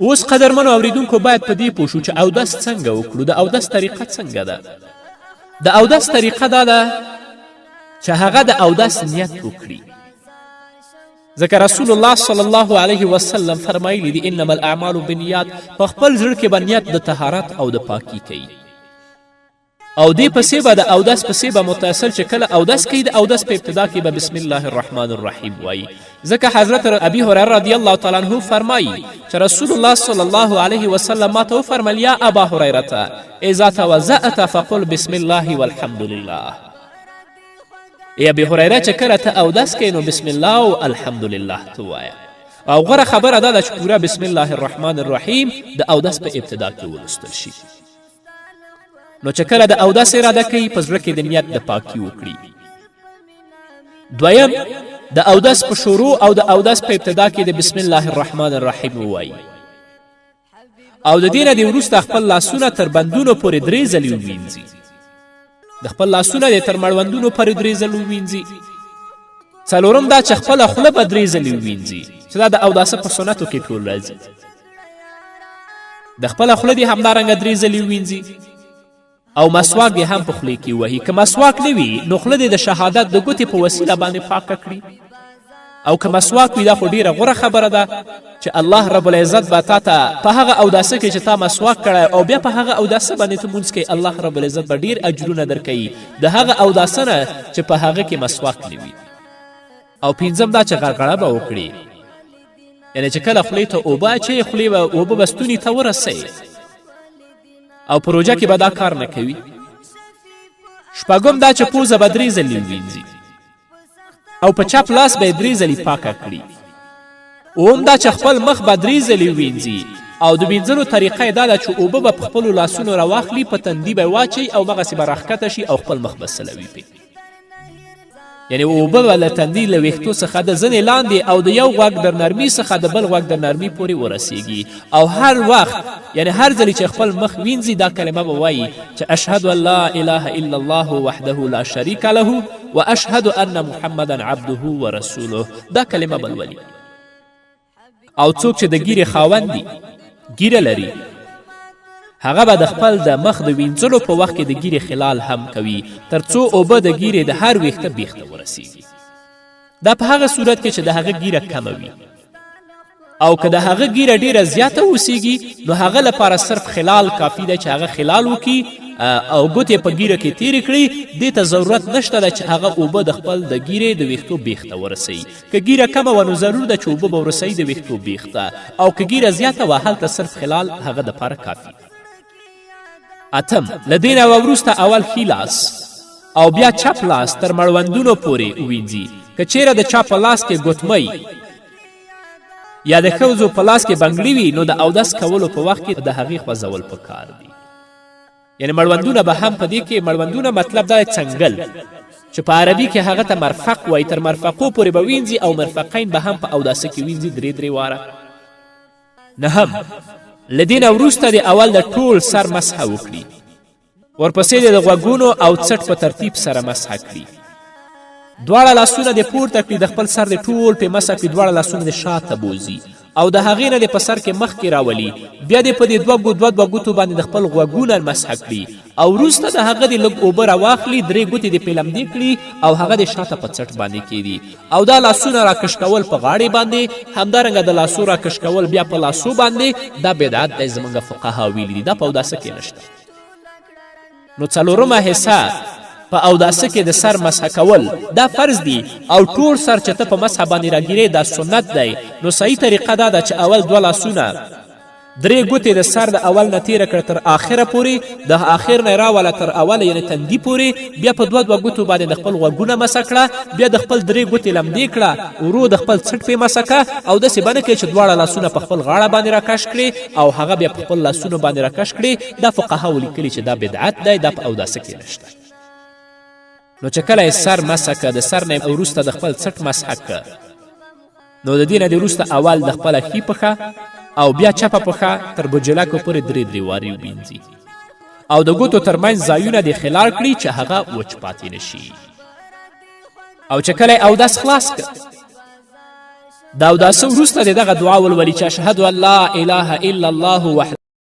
اوس قدرمنو اوریدونکو باید په دې پوه شو چې اودس څنګه وکړو. د اودس طریقه څنګه ده؟ د اودس طریقه دا ده چې هغه د اودس نیت وکړي. ځکه رسول الله صلی الله علیه وسلم فرمایلی دي انما الاعمال بالنیات، په خپل زړه کې به نیت د طهارت او د پاکي کوي. او دې پسې به د اودس پسې به متصل چې کله اودس کوي د اودس په ابتدا کې به بسم الله الرحمن الرحیم وایي. ځکه حضرت ابي هریره رضی الله تعالی عنه فرمایي چې رسول الله صلی الله علیه وسلم ماته وفرمیل یا ابا هریرة اذا توضأت فقل بسم الله والحمد لله. ای ابي هریره چې کله ته اودس کوې نو بسم الله او الحمد لله ته ووایه. او غوره خبره دا ده چې پوره بسم الله الرحمن الرحیم د اودس په ابتدا کې ولوستل شي. نو چې کله د اودس اراده کوي په زړه کې د نیت د پاکي وکړي. دویم د اودس په شروع او د اودس په ابتدا کې د بسم الله الرحمن الرحیم ووایي. او د دې نه د وروسته خپل لاسونه تر بندونو پورې 3 ځلې ووینځي. د خپل لاسونه د تر مړوندونو پورې 3 ځلې ووینځي. څلورم دا چې خپله خوله به 3 ځلې ووینځي چې دا د اوداسه په سنتو کې ټول راځي. د خپله خوله دې همدارنګه 3 ځلې ووینځي. او مسواک دې هم په خولې کې وهي. که مسواک نه وي نو خوله دې د شهادت د ګوتې په وسیله باندې پاکه کړي. او که مسواک وي دا خو ډیره غوره خبره ده چې الله رب العزت به تا ته په هغه اوداسه کې چې تا مسواک کړی او بیا په هغه اوداسه باندې ته مونځ کوې، الله رب العزت به ډیر اجرونه درکوي د هغه اوداسه نه چې په هغه کې مسواک نه وي. او پنځم دا چې غرغړه به وکړي، یعنې چې کله خولې ته اوبه اچوي خولې به اوبه به ستوني ته ورسوي. او په روژه کې به دا کار نه کوي. شپږم دا چې پوزه به 3 ځلې ووینځي او په چپ لاس به یې 3 ځلې پاکه کړي. اوم دا چې خپل مخ به 3 ځلې ووینځي او د وینځلو طریقه یې دا ده چې اوبه به په خپلو لاسونو راواخلي، په تندي به واچوي او دغسې به راښکته شي او خپل مخ به سلوي پې. یعنې اوبه به له تندي له ویښتو څخه د ځنې لاندې او د یو غوږ در نرمي څخه د بل غوږ در نرمي پورې ورسیږي. او هر وخت یعنې هر ځلې چې خپل مخ وینځي دا کلمه به وایي چې اشهد ان لا اله الا الله وحده لا شریک له واشهد ان محمدا عبده ورسوله. دا کلمه به لولي. او څوک چې د ګیرې خاوند دي، ګیره لري، هغه به د خپل د مخ د وینځلو په وخت کې د ګیرې خلال هم کوي تر څو اوبه د ګیرې د هر ویښته بیخته ورسیږي. دا په هغه صورت کې چې د هغه ګیره کمه وي. او که د هغه ګیره ډیره زیاته اوسیږي نو هغه لپاره صرف خلال کافي ده چې هغه خلال وکړي او ګوتې په ګیره کې تیرې کړي. دې ته ضرورت نشته ده چې هغه اوبه د خپل د ګیرې د ویښتو بیخته ورسوي. که ګیره کمه وه نو ضرور ده چې اوبه به ورسوي د ویښتو بیخته. او که ګیره زیاته وه هلته صرف خلال هغه دپاره کافي. اتم له دې نه وروسته اول ښي لاس او بیا چپ لاس تر مړوندونو پورې ووینځي. که چیرې د چا په لاس کې ګوتمۍ یا د ښځو په لاس کې بنګړي وي نو د اودس کولو په وخت کې د هغې خوځول پکار دي. یعنې مړوندونه به هم په دې کې مړوندونه مطلب دا څنګل چې په عربي کې هغه ته مرفق وایي. تر مرفقو پورې به وینځي او مرفقین به هم په اوداسه کې وینځي 3 واره. نهم له دې نه وروسته د اول د ټول سر مسحه وکړي. ورپسې د غوږونو او څټ په ترتیب سره مسحه کړي. دواړه لاسونه د پورته کړي، د خپل سر د ټول پې مسحه کړي. دواړه لاسونه د شاته بوځي او د هغې نه د په سر کې مخکې راولي. بیا د په دې دوه ګوتو باندې د خپل غوږونه مسحه کړي او وروسته د هغه د لږ اوبه راواخلي، 3 ګوتې د پیلمدې کړي او هغه د شاته په څټ باندې کیدي. او دا لاسونه راکش کول په غاړې باندې، همدارنګه د لاسو راکش کول بیا په لاسو باندې، دا بدعت دی. زموږ فقها ویلي دي دا په اوداسه کې نشته. نو څلورمه حصه په اوداسه کې د سر مسحه کول دا فرض دی. او ټول سر چې ته په مسحه باندې راګیرې دا سنت دی. نو صحیح طریقه دا ده چې اول 2 لاسونه 3 ګوتې د سر د اول نه تیره کړه تر آخره پورې، د آخر نه راوله تر اوله یعنې تندي پورې. بیا په 2 ګوتو باندې د خپل غوږونه مسحه کړه. بیا د خپل 3 ګوتې لمدې کړه، ورو د خپل څټ پې مسحه کړه. او داسې به نه کوې چې 2 لاسونه په خپل غاړه باندې راکش کړې او هغه بیا په خپل لاسونو باندې راکش کړې. دا فقهاو لیکلي چې دا بدعت دی، دا په اوداسه کې نشته. نو چې کله یې سر مسحه که، د سر نه وروسته د خپل څټ مسحه که، نو د دې نه د وروسته اول د خپله ښي پښه او بیا چپه پښه تر بجلکو پورې 3 وارې ووینځي او د ګوتو ترمنځ ځایونه دې خلال کړي چې هغه وچ پاتې نشي. او چې کله یې اودس خلاص که د اوداسه وروسته د دغه دعا ولولي چې اشهد ان لا اله الا الله وحده